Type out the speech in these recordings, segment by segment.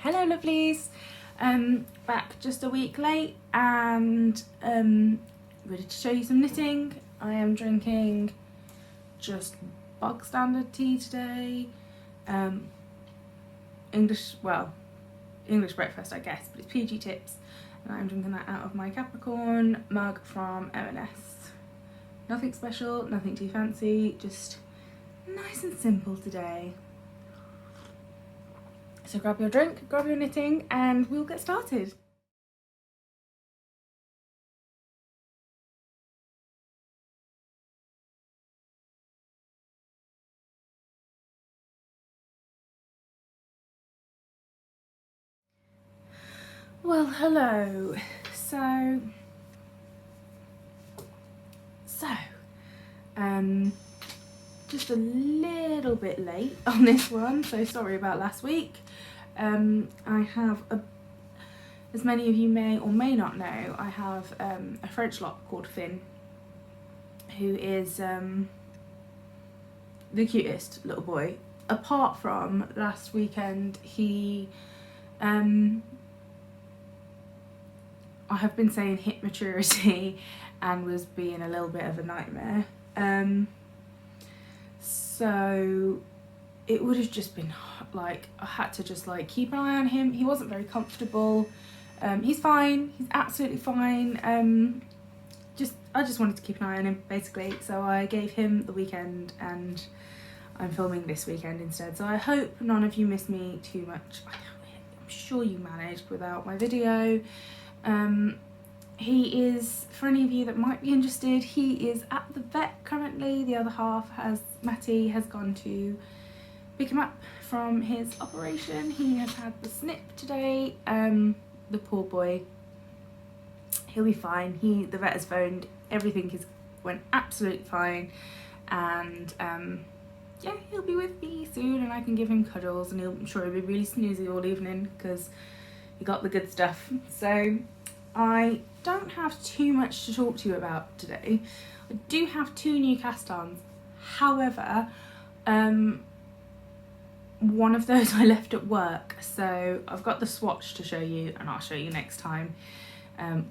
Hello lovelies, back just a week late and ready to show you some knitting. I am drinking just bog standard tea today, English breakfast I guess, but it's PG tips, and I'm drinking that out of my Capricorn mug from M&S. Nothing special, nothing too fancy, just nice and simple today. So grab your drink, grab your knitting, and we'll get started. Well, hello. So, just a little bit late on this one, so sorry about last week. I have, as many of you may or may not know, I have a French lock called Finn, who is the cutest little boy. Apart from last weekend, he, I have been saying hit maturity and was being a little bit of a nightmare. So it would have just been like, I had to just like keep an eye on him. He wasn't very comfortable. He's fine, he's absolutely fine. I just wanted to keep an eye on him basically, so I gave him the weekend and I'm filming this weekend instead. So I hope none of you miss me too much. I'm sure you managed without my video. He is, for any of you that might be interested, he is at the vet currently. The other half, Matty has gone to pick him up from his operation. He has had the snip today. The poor boy, he'll be fine. The vet has phoned, everything went absolutely fine, and yeah, he'll be with me soon and I can give him cuddles, and I'm sure he'll be really snoozy all evening because he got the good stuff. So I don't have too much to talk to you about today. I do have 2 new cast-ons. However, one of those I left at work, so I've got the swatch to show you and I'll show you next time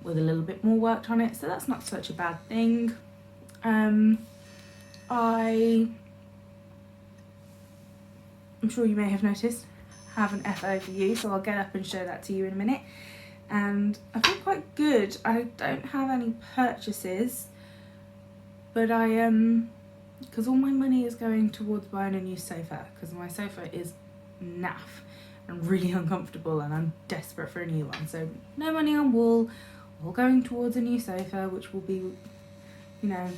with a little bit more worked on it, so that's not such a bad thing. I'm sure you may have noticed, I have an FO for you, so I'll get up and show that to you in a minute. And I feel quite good. I don't have any purchases, but because all my money is going towards buying a new sofa, because my sofa is naff and really uncomfortable and I'm desperate for a new one. So no money on wool, all going towards a new sofa, which will be, you know,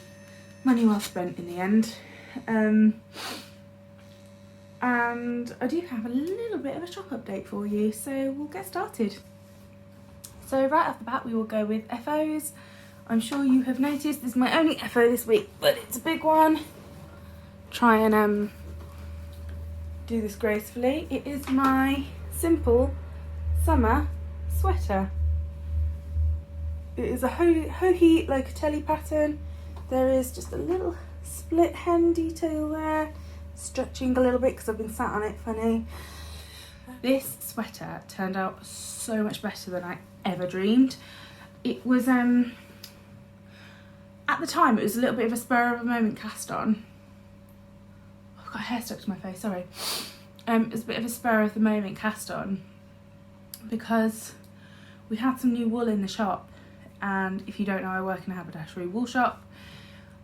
money well spent in the end. And I do have a little bit of a shop update for you, so we'll get started. So right off the bat we will go with FOs. I'm sure you have noticed this is my only FO this week, but it's a big one. Try and do this gracefully. It is my simple summer sweater. It is a Hohi Locatelli pattern. There is just a little split hem detail there, stretching a little bit because I've been sat on it funny. This sweater turned out so much better than I ever dreamed. It was at the time it was a little bit of a spur of a moment cast on. I've got hair stuck to my face, sorry. It was a bit of a spur of the moment cast on because we had some new wool in the shop, and if you don't know, I work in a haberdashery wool shop,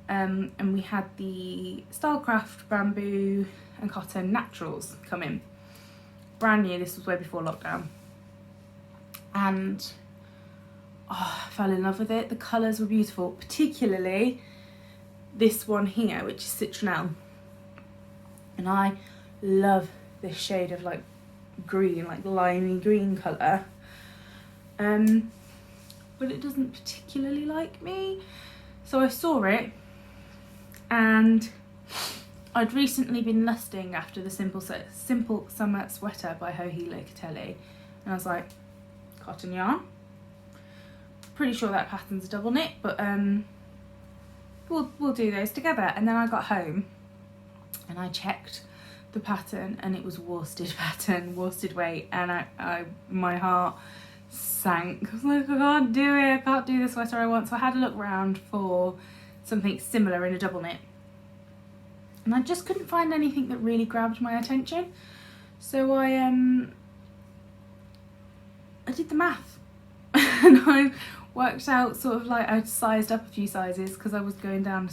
and we had the Stylecraft bamboo and cotton naturals come in. Brand new, this was way before lockdown. And I fell in love with it. The colours were beautiful, particularly this one here, which is citronelle. And I love this shade of like green, like limey green colour. But it doesn't particularly like me. So I saw it and I'd recently been lusting after the Simple Summer Sweater by Hohi Locatelli. And I was like, cotton yarn. Pretty sure that pattern's a double knit, but we'll do those together. And then I got home and I checked the pattern, and it was worsted pattern, worsted weight, and my heart sank. I was like, I can't do it, I can't do the sweater I want. So I had a look around for something similar in a double knit, and I just couldn't find anything that really grabbed my attention. So I did the math and I worked out sort of like, I'd sized up a few sizes because I was going down to a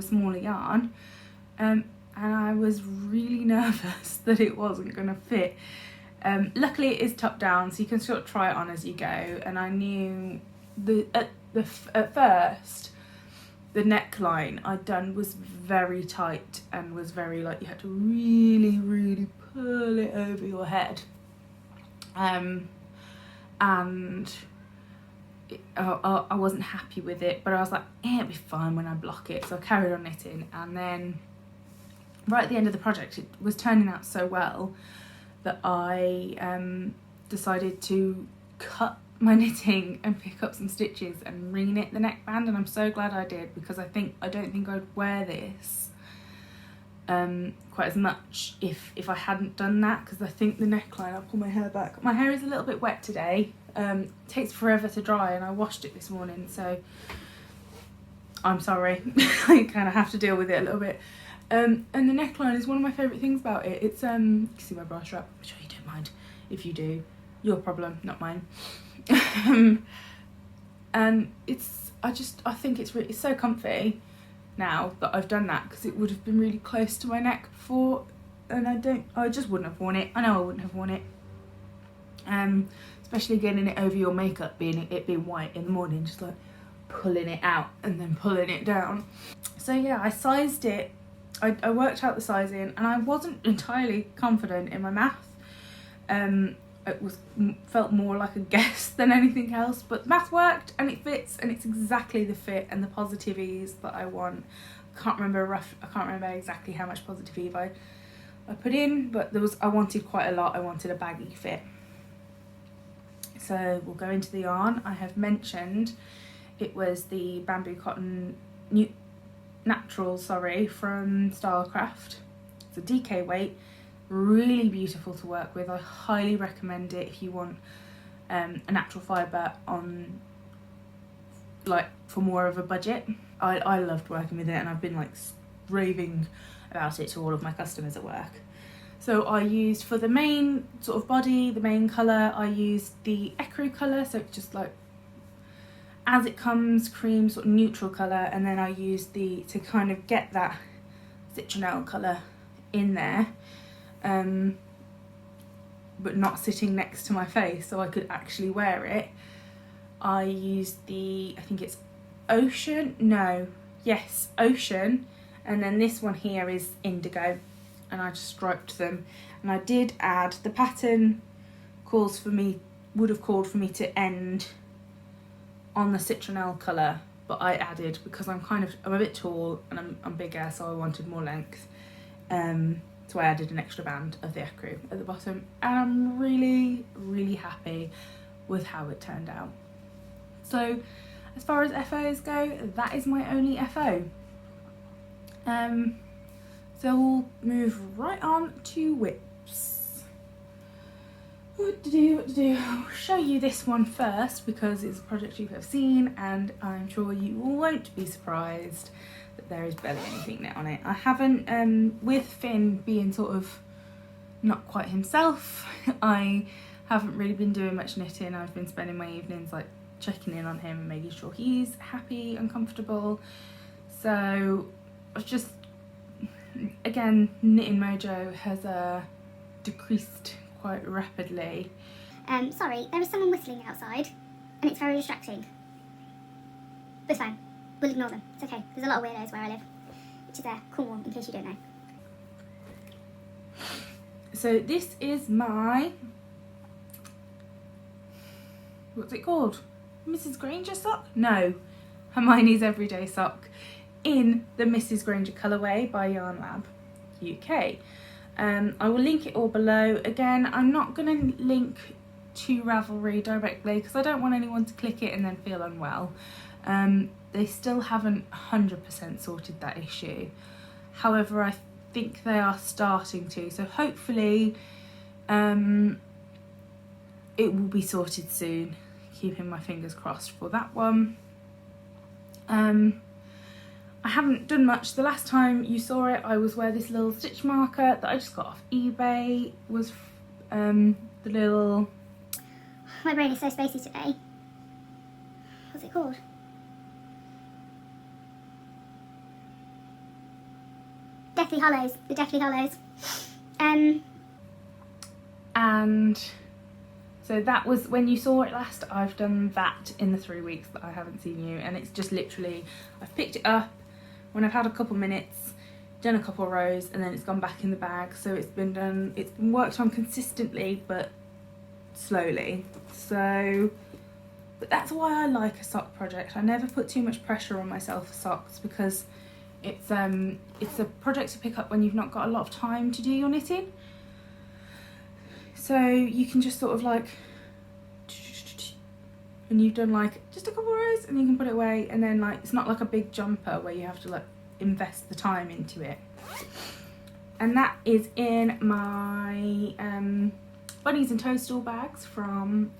smaller yarn, and I was really nervous that it wasn't going to fit. Luckily it is top down, so you can sort of try it on as you go, and I knew at first the neckline I'd done was very tight and was very like, you had to really, really pull it over your head. And I wasn't happy with it, but I was like, it'll be fine when I block it. So I carried on knitting, and then right at the end of the project it was turning out so well that I decided to cut my knitting and pick up some stitches and re-knit the neckband, and I'm so glad I did, because I don't think I'd wear this quite as much if I hadn't done that, because I think the neckline, I'll pull my hair back, my hair is a little bit wet today. It takes forever to dry, and I washed it this morning, so I'm sorry. I kind of have to deal with it a little bit. And the neckline is one of my favourite things about it. It's you can see my bra strap, which you don't mind. If you do, your problem, not mine. And I think it's so comfy now that I've done that, because it would have been really close to my neck before, and I just wouldn't have worn it. I know I wouldn't have worn it. Especially getting it over your makeup, it being white in the morning, just like pulling it out and then pulling it down. So yeah, I sized it. I worked out the sizing, and I wasn't entirely confident in my math. It felt more like a guess than anything else, but the math worked, and it fits, and it's exactly the fit and the positive ease that I want. I can't remember exactly how much positive ease I put in, but I wanted quite a lot. I wanted a baggy fit. So we'll go into the yarn. I have mentioned it was the bamboo cotton natural from Starcraft. It's a DK weight, really beautiful to work with. I highly recommend it if you want a natural fibre on, like, for more of a budget. I loved working with it, and I've been like raving about it to all of my customers at work. So I used, for the main sort of body, the main colour, I used the ecru colour, so it's just like as it comes, cream, sort of neutral colour, and then I used to kind of get that citronelle colour in there, but not sitting next to my face so I could actually wear it. I used I think it's Ocean, and then this one here is Indigo, and I just striped them. And I did add, the pattern would have called for me to end on the citronelle colour, but I added, because I'm a bit tall and I'm bigger, so I wanted more length, so I added an extra band of the ecru at the bottom, and I'm really, really happy with how it turned out. So as far as FOs go, that is my only FO. So we'll move right on to whips. What to do? I'll show you this one first, because it's a project you have seen, and I'm sure you won't be surprised that there is barely anything knit on it. I haven't, with Finn being sort of not quite himself, I haven't really been doing much knitting. I've been spending my evenings like checking in on him and making sure he's happy and comfortable. So I've just, again, knitting mojo has decreased quite rapidly. Sorry, there is someone whistling outside, and it's very distracting. But it's fine, we'll ignore them, it's okay. There's a lot of weirdos where I live, which is Cornwall, in case you don't know. So this is my, what's it called? Mrs. Granger sock? No, Hermione's Everyday Sock in the Mrs. Granger colourway by Yarn Lab UK. I will link it all below. Again, I'm not going to link to Ravelry directly, because I don't want anyone to click it and then feel unwell. They still haven't 100% sorted that issue. However, I think they are starting to, so hopefully it will be sorted soon. Keeping my fingers crossed for that one. I haven't done much. The last time you saw it, I was where this little stitch marker that I just got off eBay was the little... My brain is so spacey today. What's it called? Deathly Hollows. The Deathly Hollows. And so that was when you saw it last. I've done that in the 3 weeks that I haven't seen you, and it's just literally, I've picked it up when I've had a couple minutes, done a couple rows, and then it's gone back in the bag. So it's been done, it's been worked on consistently but slowly. So, but that's why I like a sock project. I never put too much pressure on myself for socks, because it's a project to pick up when you've not got a lot of time to do your knitting. So you can just sort of like, and you've done like just a couple of rows, and you can put it away, and then like it's not like a big jumper where you have to like invest the time into it. And that is in my bunnies and toadstool bags from,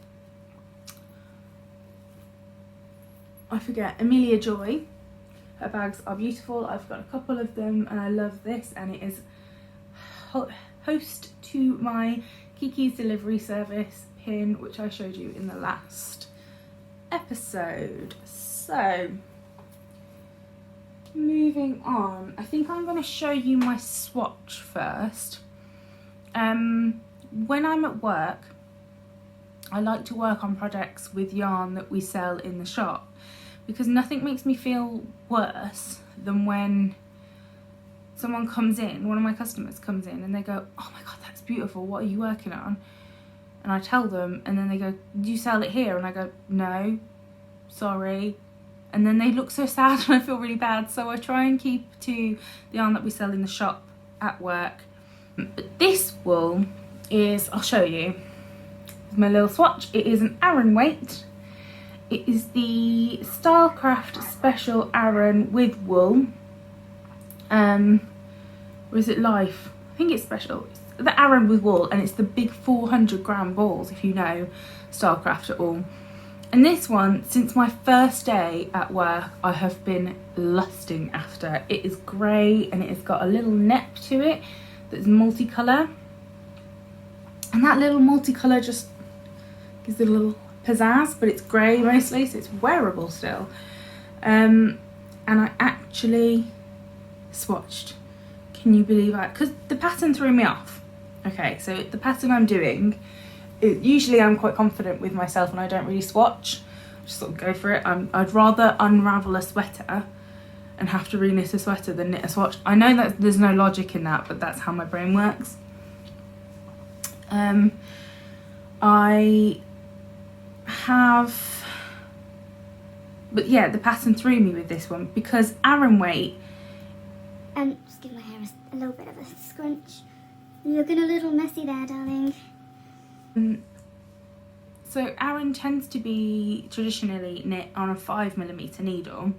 I forget, Amelia Joy. Her bags are beautiful. I've got a couple of them and I love this, and it is host to my Kiki's delivery service pin, which I showed you in the last episode. So moving on, I think I'm going to show you my swatch first. When I'm at work, I like to work on projects with yarn that we sell in the shop, because nothing makes me feel worse than when someone comes in, one of my customers comes in and they go, oh my god, that's beautiful, what are you working on? And I tell them, and then they go, do you sell it here? And I go, no, sorry. And then they look so sad and I feel really bad, so I try and keep to the yarn that we sell in the shop at work. But this wool is, I'll show you, my little swatch. It is an Aran weight. It is the Stylecraft Special Aran with wool. Or is it Life? I think it's Special. It's the Aran with wool, and it's the big 400-gram balls, if you know Stylecraft at all. And this one, since my first day at work, I have been lusting after. It is grey and it has got a little neck to it that's multicolour. And that little multicolour just gives it a little pizzazz, but it's grey mostly, so it's wearable still. And I actually swatched. Can you believe that? Because the pattern threw me off. Okay, so the pattern I'm doing, usually I'm quite confident with myself and I don't really swatch. I just sort of go for it. I'd rather unravel a sweater and have to re-knit a sweater than knit a swatch. I know that there's no logic in that, but that's how my brain works. But yeah, the pattern threw me with this one because Aran weight. Just give my hair a little bit of a scrunch. You're looking a little messy there, darling. So Aran tends to be traditionally knit on a 5mm needle.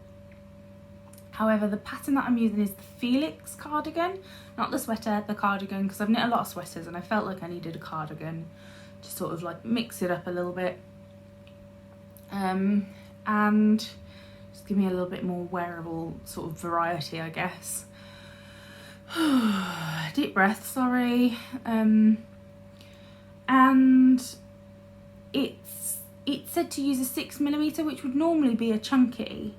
However, the pattern that I'm using is the Felix cardigan, not the sweater, the cardigan, because I've knit a lot of sweaters and I felt like I needed a cardigan to sort of like mix it up a little bit. And just give me a little bit more wearable sort of variety, I guess. Deep breath, sorry. And it's said to use a 6mm, which would normally be a chunky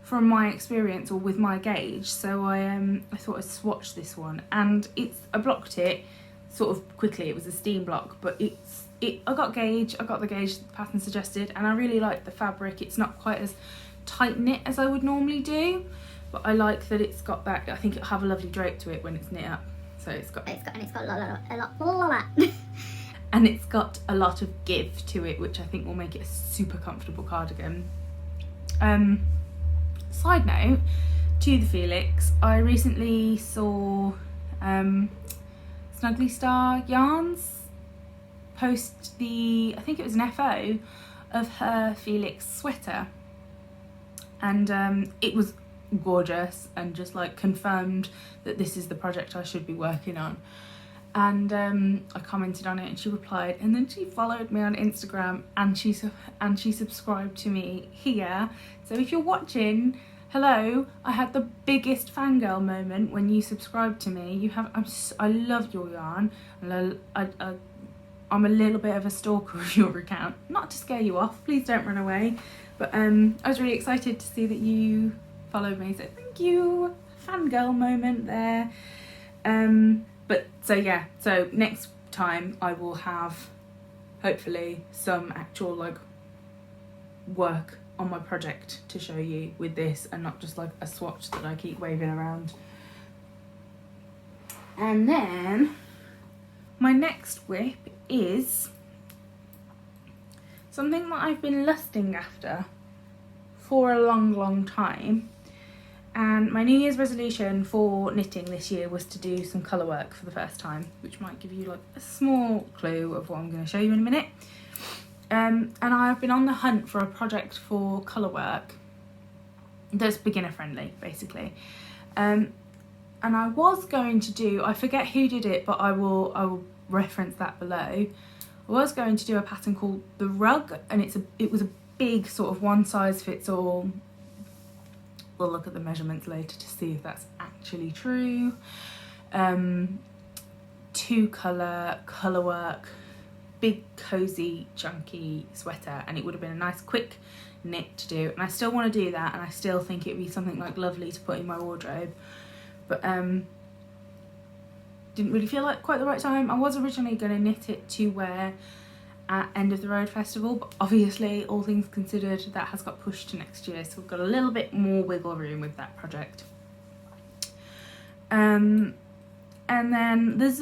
from my experience or with my gauge. So I thought I'd swatch this one, and I blocked it sort of quickly. It was a steam block, but I got the gauge the pattern suggested, and I really like the fabric. It's not quite as tight knit as I would normally do, but I like that it's got that. I think it'll have a lovely drape to it when it's knit up. So it's got a lot and it's got a lot of give to it, which I think will make it a super comfortable cardigan. Side note to the Felix, I recently saw Snuggly Star Yarns post I think it was an FO of her Felix sweater, and it was gorgeous and just like confirmed that this is the project I should be working on. And I commented on it and she replied, and then she followed me on Instagram and she subscribed to me here. So if you're watching, hello, I had the biggest fangirl moment when you subscribed to me. I love your yarn. I'm a little bit of a stalker of your account, not to scare you off, please don't run away, but I was really excited to see that you followed me, so thank you. Fangirl moment there. But so yeah, so next time I will have hopefully some actual like work on my project to show you with this, and not just like a swatch that I keep waving around. And then my next whip is something that I've been lusting after for a long time. And my New Year's resolution for knitting this year was to do some colour work for the first time, which might give you like a small clue of what I'm going to show you in a minute. And I've been on the hunt for a project for colour work that's beginner friendly, basically. And I was going to do, I forget who did it, but I will reference that below. I was going to do a pattern called the rug, and it was a big sort of one size fits all. We'll look at the measurements later to see if that's actually true. 2 colour work, big cozy chunky sweater, and it would have been a nice quick knit to do, and I still want to do that, and I still think it'd be something like lovely to put in my wardrobe, but didn't really feel like quite the right time. I was originally going to knit it to wear at End of the Road Festival, but obviously all things considered that has got pushed to next year, so we've got a little bit more wiggle room with that project. And then it's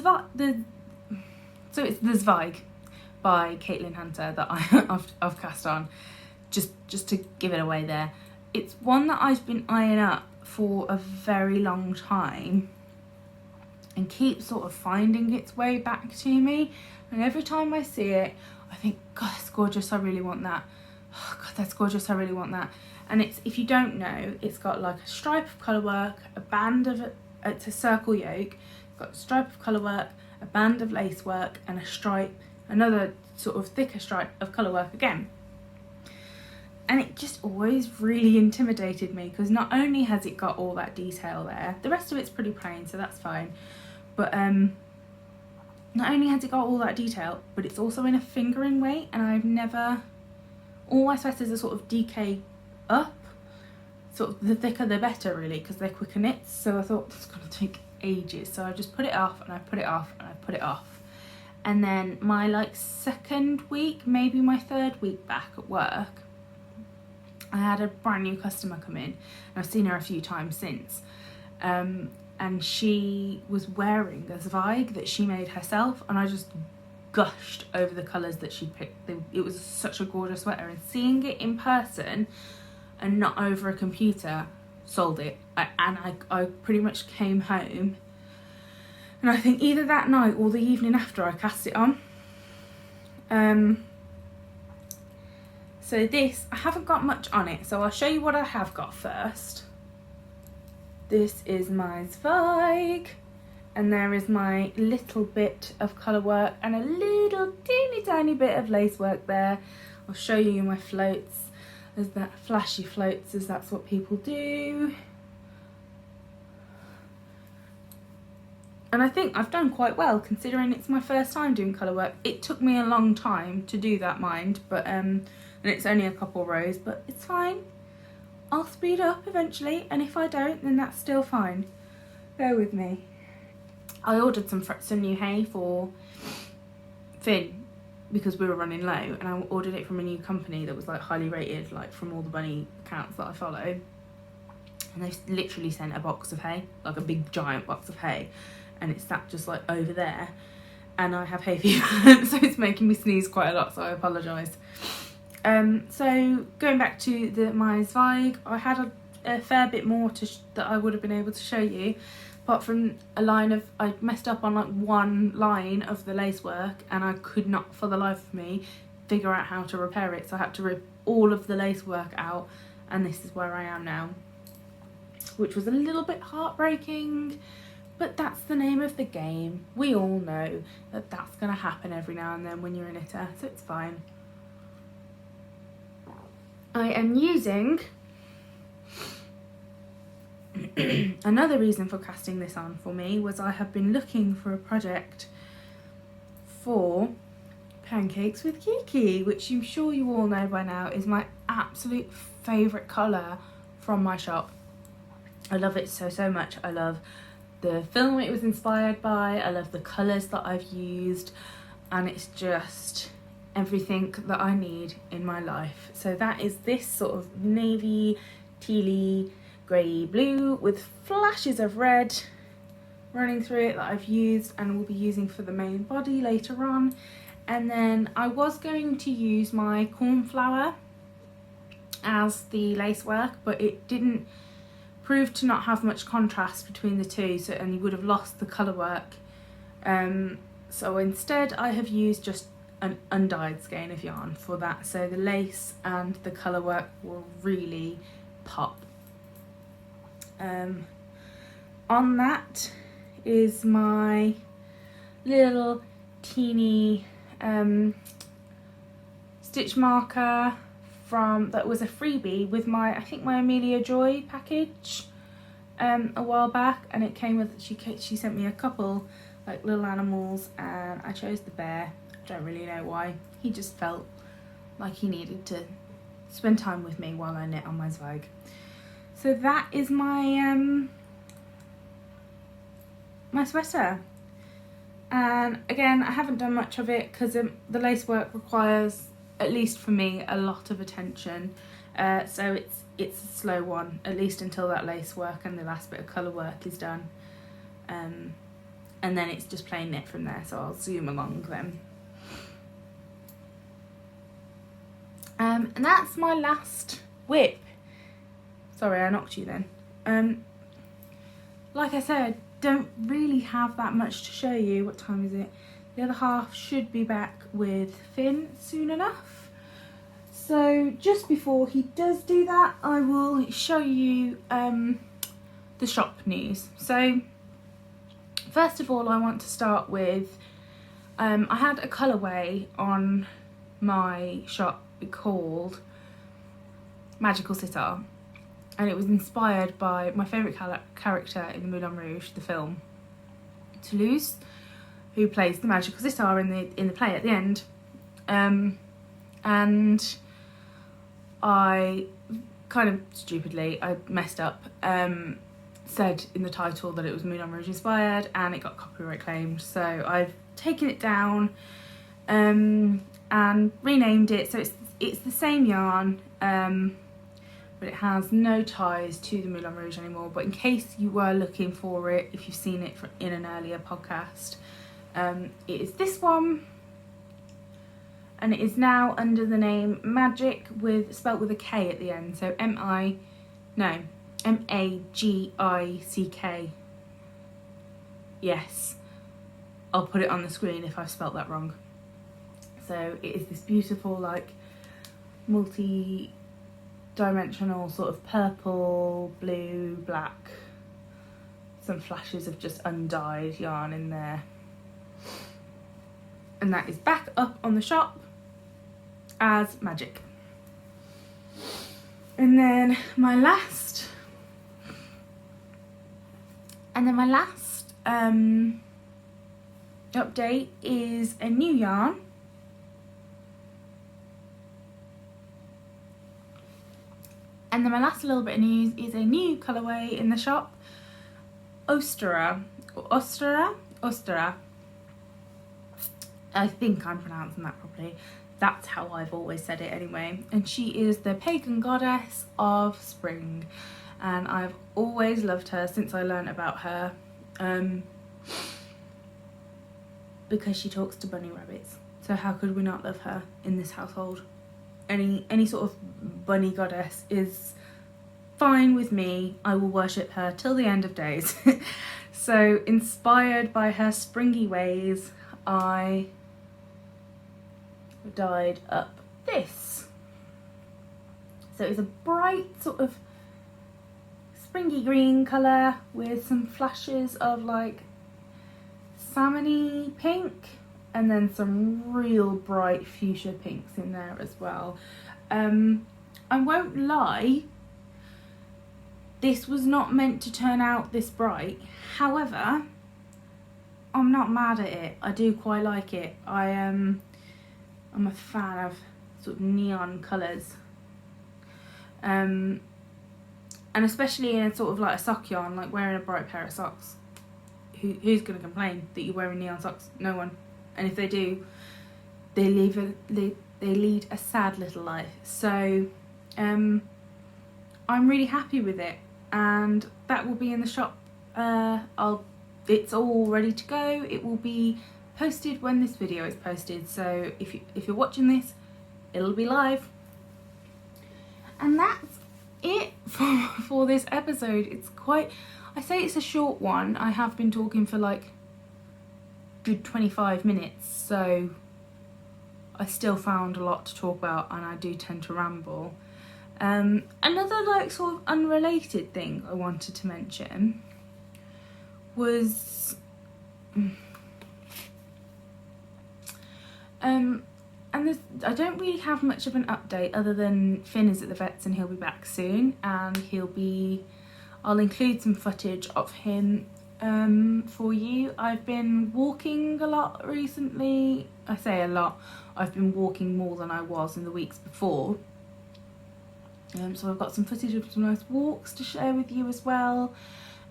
the Zweig by Caitlin Hunter that I've cast on, just to give it away there. It's one that I've been eyeing up for a very long time and keeps sort of finding its way back to me, and every time I see it I think, God, that's gorgeous, I really want that. Oh, God, that's gorgeous, I really want that. And it's, if you don't know, it's got like a stripe of colour work, a band of, it's a circle yoke, it's got a stripe of colour work, a band of lace work, and a stripe, another sort of thicker stripe of colour work again. And it just always really intimidated me, because not only has it got all that detail there, the rest of it's pretty plain, so that's fine, but not only has it got all that detail, but it's also in a fingering weight, and I've never, all my sweaters are sort of DK up, sort of the thicker the better really, because they're quicker knits, so I thought this is going to take ages, so I just put it off, and I put it off, and I put it off. And then my like second week, maybe my third week back at work, I had a brand new customer come in, and I've seen her a few times since, and she was wearing a Zweig that she made herself, and I just gushed over the colours that she picked. It was such a gorgeous sweater, and seeing it in person and not over a computer sold it. I pretty much came home, and I think either that night or the evening after I cast it on. So this, I haven't got much on it, so I'll show you what I have got first. This is my Zweig, and there is my little bit of colour work and a little teeny tiny bit of lace work there. I'll show you my floats, as that flashy floats, as that's what people do. And I think I've done quite well, considering it's my first time doing colour work. It took me a long time to do that, mind, but and it's only a couple rows, but it's fine. I'll speed up eventually, and if I don't, then that's still fine. Bear with me. I ordered some new hay for Finn because we were running low, and I ordered it from a new company that was like highly rated, like from all the bunny accounts that I follow. And they literally sent a box of hay, like a big giant box of hay, and it's sat just like over there. And I have hay fever, so it's making me sneeze quite a lot, so I apologise. So going back to my Zweig, I had a fair bit more that I would have been able to show you, apart from a line of, I messed up on like one line of the lace work, and I could not for the life of me figure out how to repair it, so I had to rip all of the lace work out, and this is where I am now. which was a little bit heartbreaking, but that's the name of the game. We all know that that's going to happen every now and then when you're a knitter, so it's fine. I am using another reason for casting this on for me was I have been looking for a project for Pancakes with Kiki, which I'm sure you all know by now is my absolute favourite colour from my shop. I love it so much. I love the film it was inspired by, I love the colours that I've used, and it's just everything that I need in my life. So that is this sort of navy, tealy, grey blue with flashes of red running through it that I've used and will be using for the main body later on. And then I was going to use my cornflower as the lace work, but it didn't prove to not have much contrast between the two, so and you would have lost the colour work. So instead I have used just an undyed skein of yarn for that, so the lace and the colour work will really pop. On that is my little teeny stitch marker that was a freebie with my, I think my Amelia Joy package a while back, and it came with, she sent me a couple like little animals, and I chose the bear. I don't really know why, he just felt like he needed to spend time with me while I knit on my Zweig. So that is my my sweater, and again I haven't done much of it because the lace work requires, at least for me, a lot of attention, so it's a slow one, at least until that lace work and the last bit of colour work is done, and then it's just plain knit from there, so I'll zoom along them. And that's my last whip. Sorry, I knocked you then. Like I said, don't really have that much to show you. What time is it? The other half should be back with Finn soon enough. So just before he does do that, I will show you the shop news. So first of all, I want to start with, I had a colourway on my shop called Magical Sitar, and it was inspired by my favourite character in the Moulin Rouge, the film, Toulouse, who plays the magical sitar in the play at the end. And I kind of stupidly, I messed up, said in the title that it was Moulin Rouge inspired, and it got copyright claimed, so I've taken it down and renamed it. So it's the same yarn, but it has no ties to the Moulin Rouge anymore. But in case you were looking for it, if you've seen it in an earlier podcast, it is this one, and it is now under the name Magick, spelt with a K at the end, so M-A-G-I-C-K. Yes, I'll put it on the screen if I've spelt that wrong. So it is this beautiful, like, multi-dimensional sort of purple, blue, black, some flashes of just undyed yarn in there. And that is back up on the shop as Magick. And then my last update is a new yarn. And then my last little bit of news is a new colourway in the shop, Ostara. I think I'm pronouncing that properly. That's how I've always said it anyway. And she is the pagan goddess of spring, and I've always loved her since I learnt about her, because she talks to bunny rabbits. So how could we not love her in this household? Any sort of bunny goddess is fine with me. I will worship her till the end of days. So inspired by her springy ways, I dyed up this. So it's a bright sort of springy green colour with some flashes of like salmony pink, and then some real bright fuchsia pinks in there as well. I won't lie, this was not meant to turn out this bright. However, I'm not mad at it. I do quite like it. I'm a fan of sort of neon colours. And especially in a sort of like a sock yarn, like wearing a bright pair of socks. Who's going to complain that you're wearing neon socks? No one. And if they do, they lead a sad little life. So I'm really happy with it, and that will be in the shop. It's all ready to go. It will be posted when this video is posted, so if you're watching this, it'll be live. And that's it for this episode. It's quite, I say it's a short one. I have been talking for like good 25 minutes, so I still found a lot to talk about, and I do tend to ramble. Another like sort of unrelated thing I wanted to mention was and I don't really have much of an update other than Finn is at the vet's and he'll be back soon, and I'll include some footage of him for you. I've been walking a lot recently. I say a lot, I've been walking more than I was in the weeks before. So I've got some footage of some nice walks to share with you as well.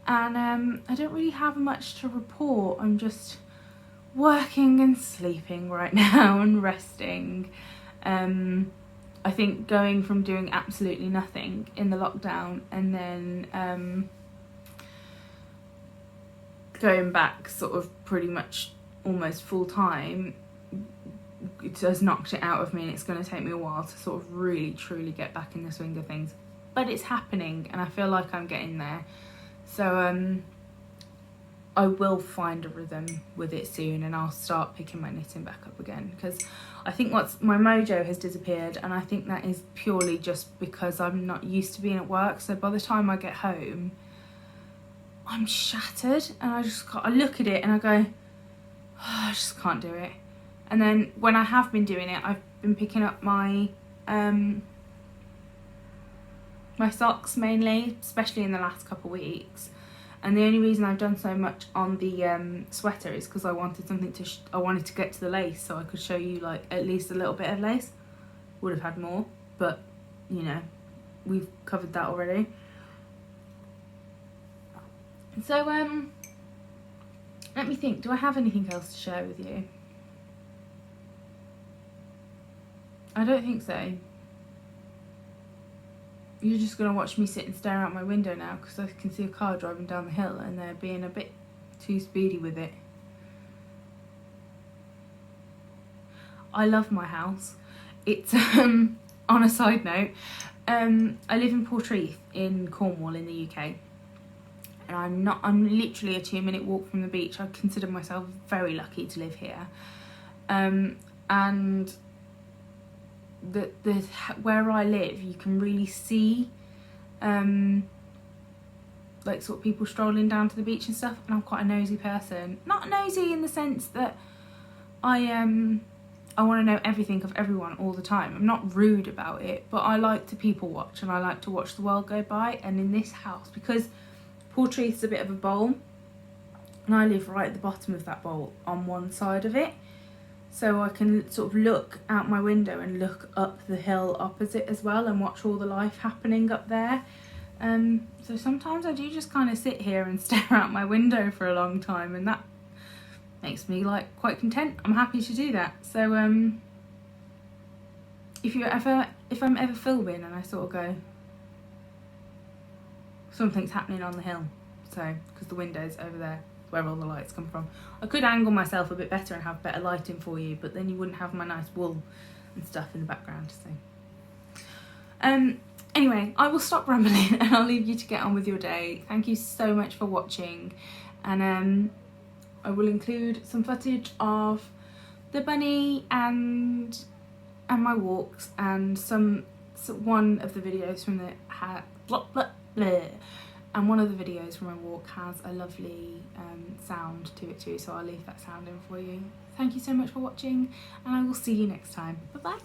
And I don't really have much to report. I'm just working and sleeping right now and resting. I think going from doing absolutely nothing in the lockdown and then going back sort of pretty much almost full time, it has knocked it out of me, and it's going to take me a while to sort of really truly get back in the swing of things. But it's happening, and I feel like I'm getting there. So I will find a rhythm with it soon, and I'll start picking my knitting back up again, because I think my mojo has disappeared, and I think that is purely just because I'm not used to being at work. So by the time I get home, I'm shattered, and I look at it and I go, oh, I just can't do it. And then when I have been doing it, I've been picking up my my socks mainly, especially in the last couple of weeks. And the only reason I've done so much on the sweater is because I wanted something I wanted to get to the lace, so I could show you like at least a little bit of lace. Would have had more, but you know, we've covered that already. So let me think, do I have anything else to share with you? I don't think so. You're just going to watch me sit and stare out my window now because I can see a car driving down the hill and they're being a bit too speedy with it. I love my house. It's, on a side note, I live in Portreath in Cornwall in the UK. And I'm literally a 2-minute walk from the beach. I consider myself very lucky to live here. And where I live, you can really see like sort of people strolling down to the beach and stuff, and I'm quite a nosy person. Not nosy in the sense that I want to know everything of everyone all the time. I'm not rude about it, but I like to people watch, and I like to watch the world go by. And in this house, because Portreath's a bit of a bowl, and I live right at the bottom of that bowl on one side of it, so I can sort of look out my window and look up the hill opposite as well and watch all the life happening up there. So sometimes I do just kind of sit here and stare out my window for a long time, and that makes me like quite content. I'm happy to do that. So if I'm ever filming and I sort of go, something's happening on the hill, so because the window's over there where all the lights come from. I could angle myself a bit better and have better lighting for you, but then you wouldn't have my nice wool and stuff in the background. So anyway, I will stop rambling and I'll leave you to get on with your day. Thank you so much for watching, and I will include some footage of the bunny and my walks, and one of the videos from the And one of the videos from my walk has a lovely sound to it too, so I'll leave that sound in for you. Thank you so much for watching, and I will see you next time. Bye bye.